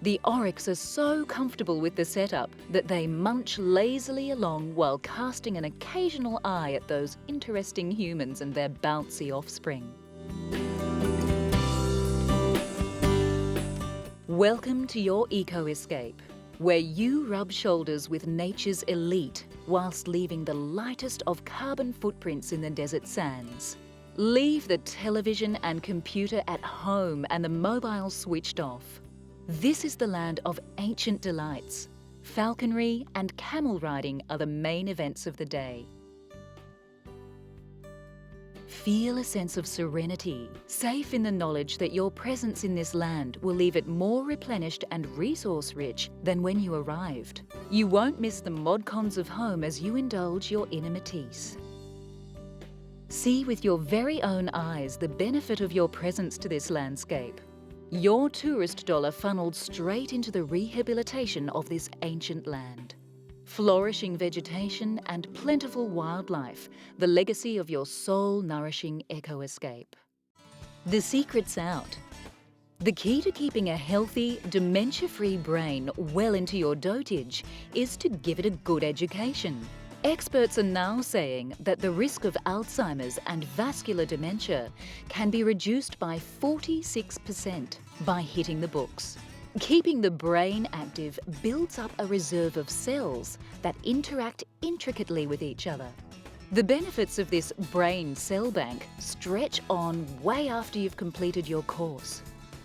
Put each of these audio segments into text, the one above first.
The oryx are so comfortable with the setup that they munch lazily along while casting an occasional eye at those interesting humans and their bouncy offspring. Welcome to your eco-escape, where you rub shoulders with nature's elite whilst leaving the lightest of carbon footprints in the desert sands. Leave the television and computer at home and the mobile switched off. This is the land of ancient delights. Falconry and camel riding are the main events of the day. Feel a sense of serenity, safe in the knowledge that your presence in this land will leave it more replenished and resource-rich than when you arrived. You won't miss the mod-cons of home as you indulge your inner Matisse. See with your very own eyes the benefit of your presence to this landscape. Your tourist dollar funneled straight into the rehabilitation of this ancient land. Flourishing vegetation and plentiful wildlife, the legacy of your soul-nourishing eco-escape. The secret's out. The key to keeping a healthy, dementia-free brain well into your dotage is to give it a good education. Experts are now saying that the risk of Alzheimer's and vascular dementia can be reduced by 46% by hitting the books. Keeping the brain active builds up a reserve of cells that interact intricately with each other. The benefits of this brain cell bank stretch on way after you've completed your course.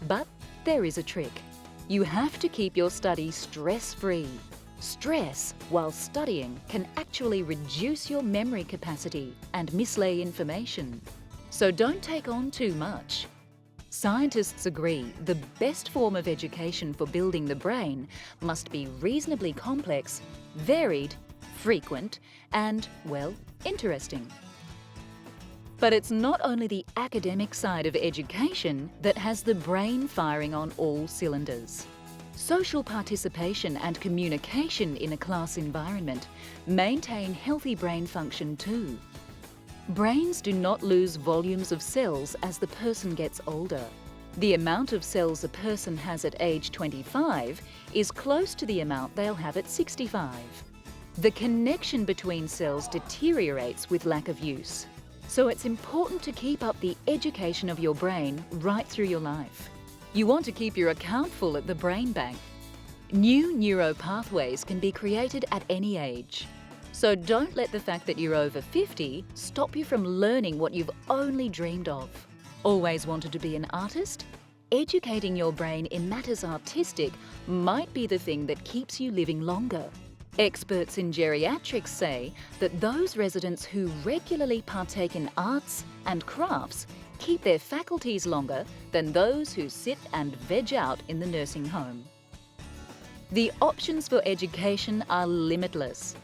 But there is a trick. You have to keep your study stress-free. Stress while studying can actually reduce your memory capacity and mislay information. So don't take on too much. Scientists agree the best form of education for building the brain must be reasonably complex, varied, frequent, and, well, interesting. But it's not only the academic side of education that has the brain firing on all cylinders. Social participation and communication in a class environment maintain healthy brain function too. Brains do not lose volumes of cells as the person gets older. The amount of cells a person has at age 25 is close to the amount they'll have at 65. The connection between cells deteriorates with lack of use. So it's important to keep up the education of your brain right through your life. You want to keep your account full at the brain bank. New neuro pathways can be created at any age. So don't let the fact that you're over 50 stop you from learning what you've only dreamed of. Always wanted to be an artist? Educating your brain in matters artistic might be the thing that keeps you living longer. Experts in geriatrics say that those residents who regularly partake in arts and crafts keep their faculties longer than those who sit and veg out in the nursing home. The options for education are limitless.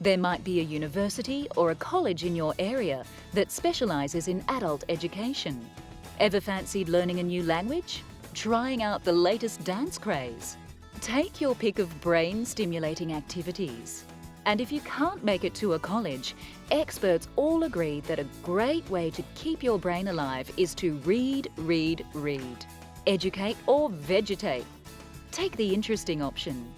There might be a university or a college in your area that specialises in adult education. Ever fancied learning a new language? Trying out the latest dance craze? Take your pick of brain-stimulating activities. And if you can't make it to a college, experts all agree that a great way to keep your brain alive is to read, read, read. Educate or vegetate. Take the interesting option.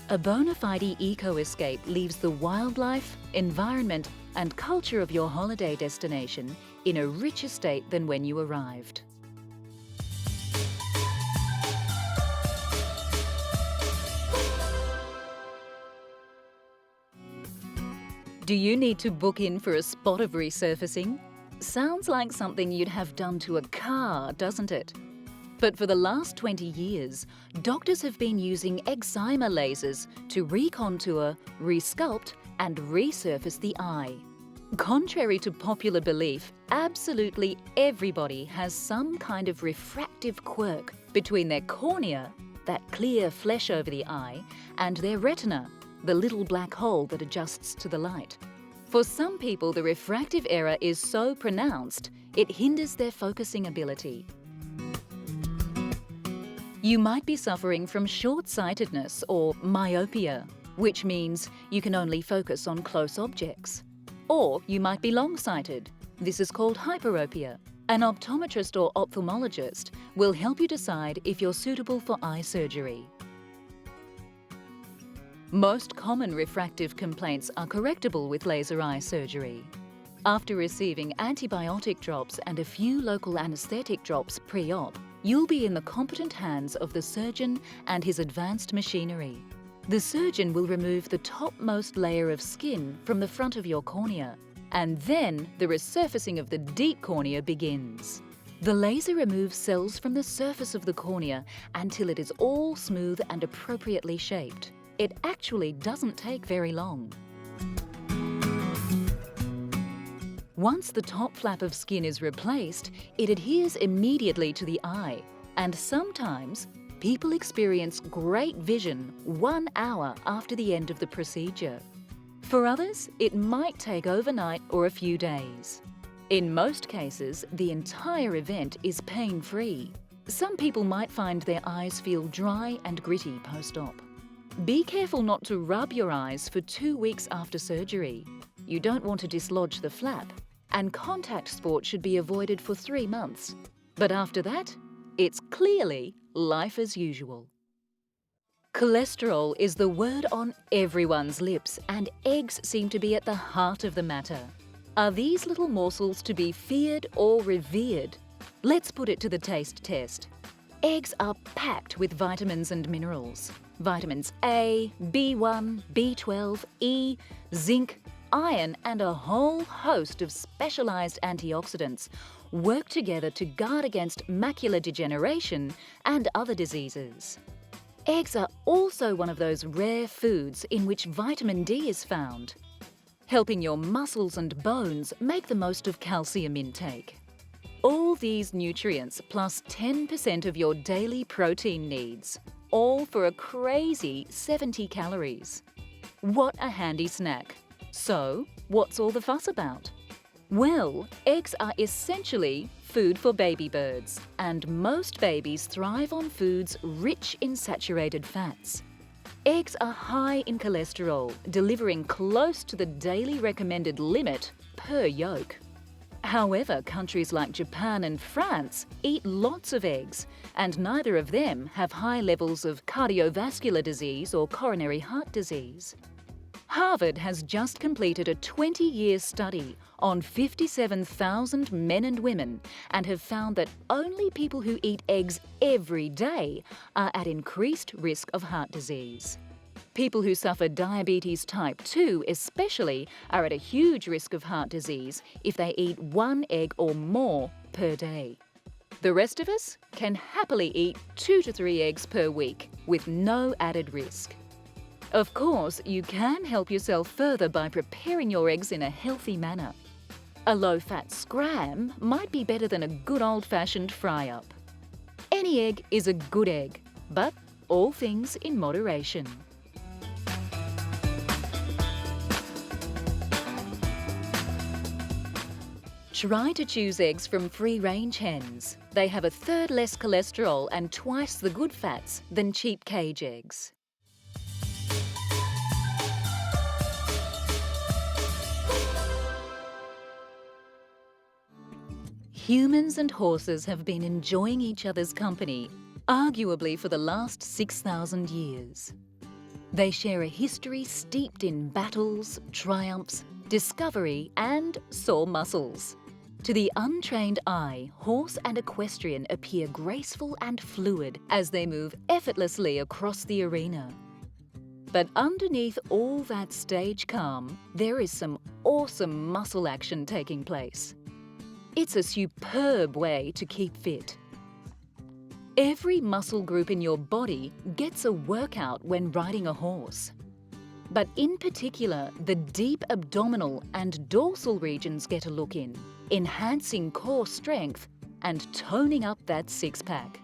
A bona fide eco-escape leaves the wildlife, environment and culture of your holiday destination in a richer state than when you arrived. Do you need to book in for a spot of resurfacing? Sounds like something you'd have done to a car, doesn't it? But for the last 20 years, doctors have been using excimer lasers to recontour, resculpt and resurface the eye. Contrary to popular belief, absolutely everybody has some kind of refractive quirk between their cornea, that clear flesh over the eye, and their retina, the little black hole that adjusts to the light. For some people, the refractive error is so pronounced, it hinders their focusing ability. You might be suffering from short-sightedness or myopia, which means you can only focus on close objects. Or you might be long-sighted. This is called hyperopia. An optometrist or ophthalmologist will help you decide if you're suitable for eye surgery. Most common refractive complaints are correctable with laser eye surgery. After receiving antibiotic drops and a few local anaesthetic drops pre-op, you'll be in the competent hands of the surgeon and his advanced machinery. The surgeon will remove the topmost layer of skin from the front of your cornea, and then the resurfacing of the deep cornea begins. The laser removes cells from the surface of the cornea until it is all smooth and appropriately shaped. It actually doesn't take very long. Once the top flap of skin is replaced, it adheres immediately to the eye, and sometimes people experience great vision 1 hour after the end of the procedure. For others, it might take overnight or a few days. In most cases, the entire event is pain-free. Some people might find their eyes feel dry and gritty post-op. Be careful not to rub your eyes for 2 weeks after surgery. You don't want to dislodge the flap, and contact sport should be avoided for 3 months. But after that, it's clearly life as usual. Cholesterol is the word on everyone's lips, and eggs seem to be at the heart of the matter. Are these little morsels to be feared or revered? Let's put it to the taste test. Eggs are packed with vitamins and minerals. Vitamins A, B1, B12, E, zinc, iron and a whole host of specialised antioxidants work together to guard against macular degeneration and other diseases. Eggs are also one of those rare foods in which vitamin D is found, helping your muscles and bones make the most of calcium intake. All these nutrients plus 10% of your daily protein needs, all for a crazy 70 calories. What a handy snack. So, what's all the fuss about? Well, eggs are essentially food for baby birds, and most babies thrive on foods rich in saturated fats. Eggs are high in cholesterol, delivering close to the daily recommended limit per yolk. However, countries like Japan and France eat lots of eggs, and neither of them have high levels of cardiovascular disease or coronary heart disease. Harvard has just completed a 20-year study on 57,000 men and women and have found that only people who eat eggs every day are at increased risk of heart disease. People who suffer diabetes type 2 especially are at a huge risk of heart disease if they eat 1 egg or more per day. The rest of us can happily eat 2 to 3 eggs per week with no added risk. Of course, you can help yourself further by preparing your eggs in a healthy manner. A low-fat scram might be better than a good old-fashioned fry-up. Any egg is a good egg, but all things in moderation. Try to choose eggs from free-range hens. They have 1/3 less cholesterol and twice the good fats than cheap cage eggs. Humans and horses have been enjoying each other's company, arguably for the last 6,000 years. They share a history steeped in battles, triumphs, discovery and sore muscles. To the untrained eye, horse and equestrian appear graceful and fluid as they move effortlessly across the arena. But underneath all that stage calm, there is some awesome muscle action taking place. It's a superb way to keep fit. Every muscle group in your body gets a workout when riding a horse. But in particular, the deep abdominal and dorsal regions get a look in, enhancing core strength and toning up that six-pack.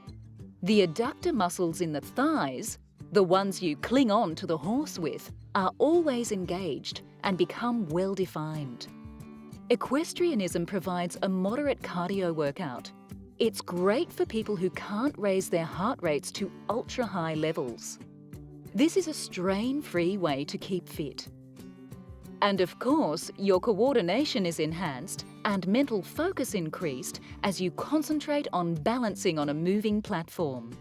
The adductor muscles in the thighs, the ones you cling on to the horse with, are always engaged and become well-defined. Equestrianism provides a moderate cardio workout. It's great for people who can't raise their heart rates to ultra-high levels. This is a strain-free way to keep fit. And of course, your coordination is enhanced and mental focus increased as you concentrate on balancing on a moving platform.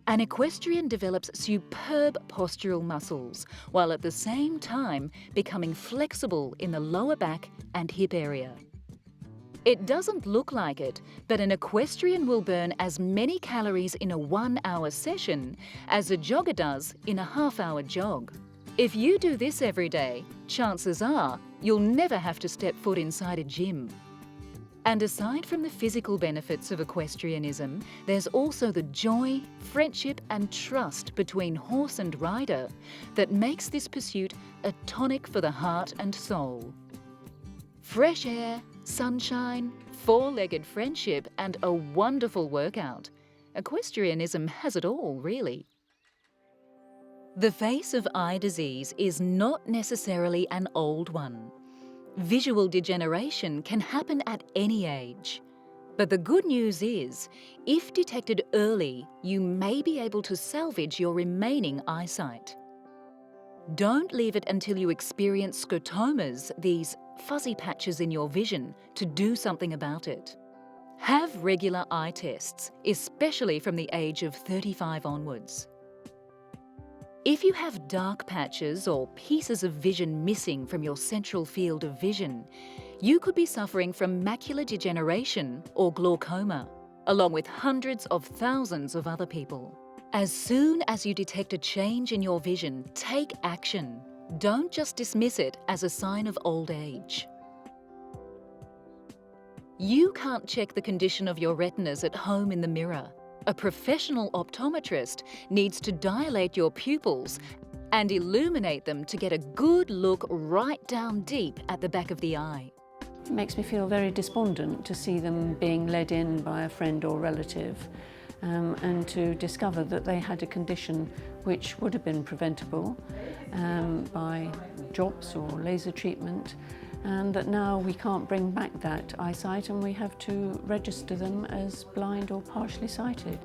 An equestrian develops superb postural muscles, while at the same time becoming flexible in the lower back and hip area. It doesn't look like it, but an equestrian will burn as many calories in a 1-hour session as a jogger does in a half-hour jog. If you do this every day, chances are you'll never have to step foot inside a gym. And aside from the physical benefits of equestrianism, there's also the joy, friendship and trust between horse and rider that makes this pursuit a tonic for the heart and soul. Fresh air, sunshine, four-legged friendship and a wonderful workout. Equestrianism has it all, really. The face of eye disease is not necessarily an old one. Visual degeneration can happen at any age. But the good news is, if detected early, you may be able to salvage your remaining eyesight. Don't leave it until you experience scotomas, these fuzzy patches in your vision, to do something about it. Have regular eye tests, especially from the age of 35 onwards. If you have dark patches or pieces of vision missing from your central field of vision, you could be suffering from macular degeneration or glaucoma, along with hundreds of thousands of other people. As soon as you detect a change in your vision, take action. Don't just dismiss it as a sign of old age. You can't check the condition of your retinas at home in the mirror. A professional optometrist needs to dilate your pupils and illuminate them to get a good look right down deep at the back of the eye. It makes me feel very despondent to see them being led in by a friend or relative and to discover that they had a condition which would have been preventable by drops or laser treatment, and that now we can't bring back that eyesight and we have to register them as blind or partially sighted.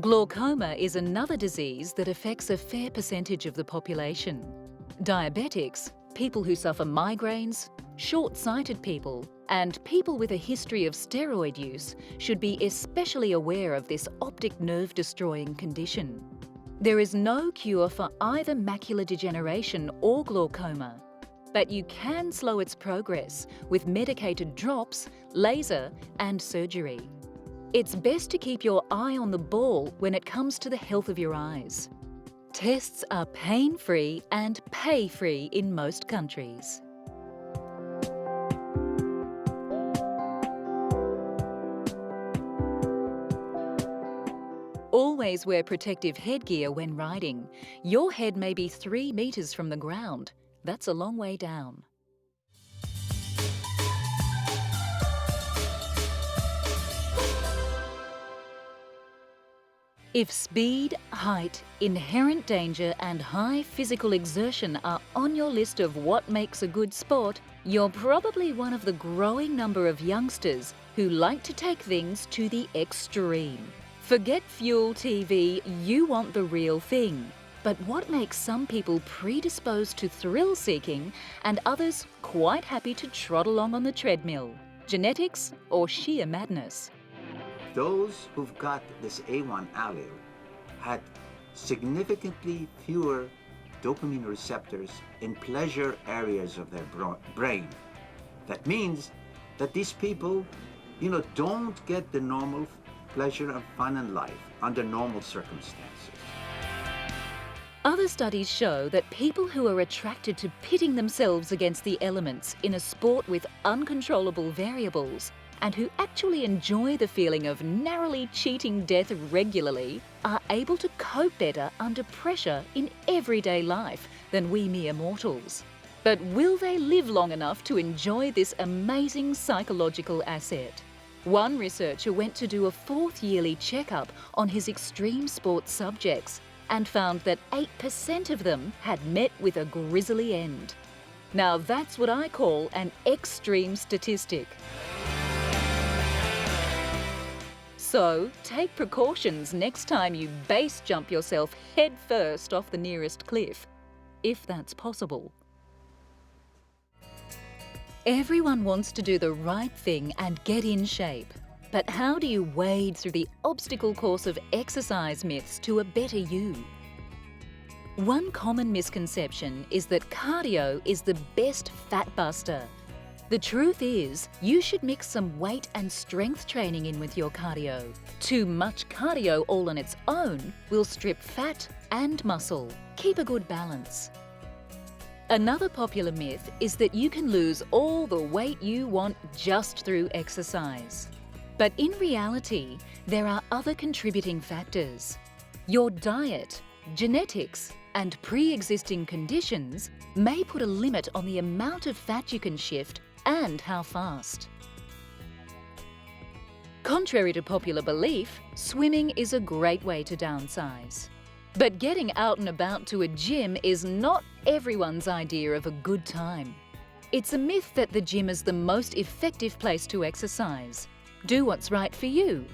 Glaucoma is another disease that affects a fair percentage of the population. Diabetics, people who suffer migraines, short-sighted people, and people with a history of steroid use should be especially aware of this optic nerve-destroying condition. There is no cure for either macular degeneration or glaucoma, but you can slow its progress with medicated drops, laser and surgery. It's best to keep your eye on the ball when it comes to the health of your eyes. Tests are pain-free and pay-free in most countries. Always wear protective headgear when riding. Your head may be 3 meters from the ground. That's a long way down. If speed, height, inherent danger and high physical exertion are on your list of what makes a good sport, you're probably one of the growing number of youngsters who like to take things to the extreme. Forget Fuel TV, you want the real thing. But what makes some people predisposed to thrill-seeking and others quite happy to trot along on the treadmill? Genetics or sheer madness? Those who've got this A1 allele had significantly fewer dopamine receptors in pleasure areas of their brain. That means that these people, don't get the normal pleasure and fun in life under normal circumstances. Other studies show that people who are attracted to pitting themselves against the elements in a sport with uncontrollable variables and who actually enjoy the feeling of narrowly cheating death regularly are able to cope better under pressure in everyday life than we mere mortals. But will they live long enough to enjoy this amazing psychological asset? One researcher went to do a 4th yearly checkup on his extreme sports subjects and found that 8% of them had met with a grisly end. Now that's what I call an extreme statistic. So take precautions next time you base jump yourself head first off the nearest cliff, if that's possible. Everyone wants to do the right thing and get in shape. But how do you wade through the obstacle course of exercise myths to a better you? One common misconception is that cardio is the best fat buster. The truth is, you should mix some weight and strength training in with your cardio. Too much cardio all on its own will strip fat and muscle. Keep a good balance. Another popular myth is that you can lose all the weight you want just through exercise. But in reality, there are other contributing factors. Your diet, genetics, and pre-existing conditions may put a limit on the amount of fat you can shift and how fast. Contrary to popular belief, swimming is a great way to downsize. But getting out and about to a gym is not everyone's idea of a good time. It's a myth that the gym is the most effective place to exercise. Do what's right for you.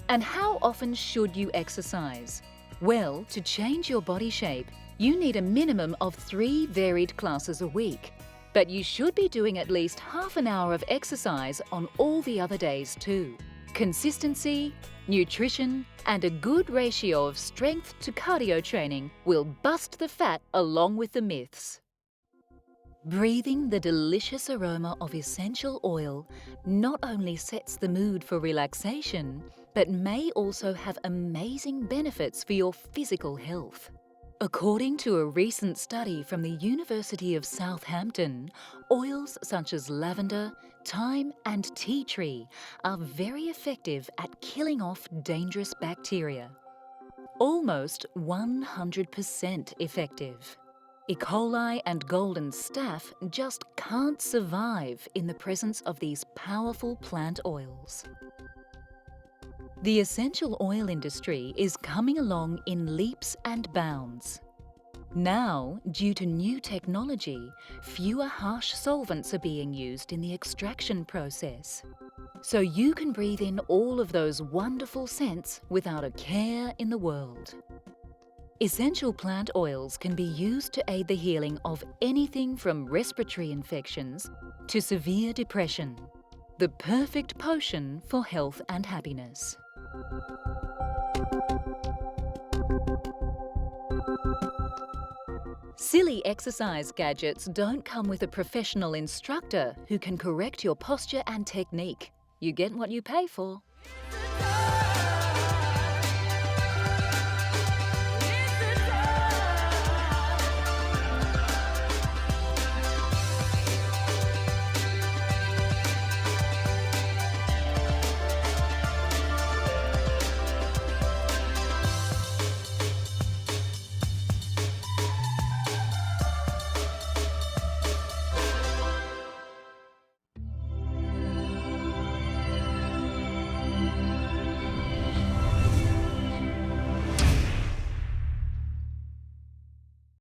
And how often should you exercise? Well, to change your body shape, you need a minimum of 3 varied classes a week. But you should be doing at least half an hour of exercise on all the other days too. Consistency, nutrition, and a good ratio of strength to cardio training will bust the fat along with the myths. Breathing the delicious aroma of essential oil not only sets the mood for relaxation, but may also have amazing benefits for your physical health. According to a recent study from the University of Southampton, oils such as lavender, thyme and tea tree are very effective at killing off dangerous bacteria. Almost 100% effective. E. coli and golden staph just can't survive in the presence of these powerful plant oils. The essential oil industry is coming along in leaps and bounds. Now, due to new technology, fewer harsh solvents are being used in the extraction process. So you can breathe in all of those wonderful scents without a care in the world. Essential plant oils can be used to aid the healing of anything from respiratory infections to severe depression. The perfect potion for health and happiness. Silly exercise gadgets don't come with a professional instructor who can correct your posture and technique. You get what you pay for.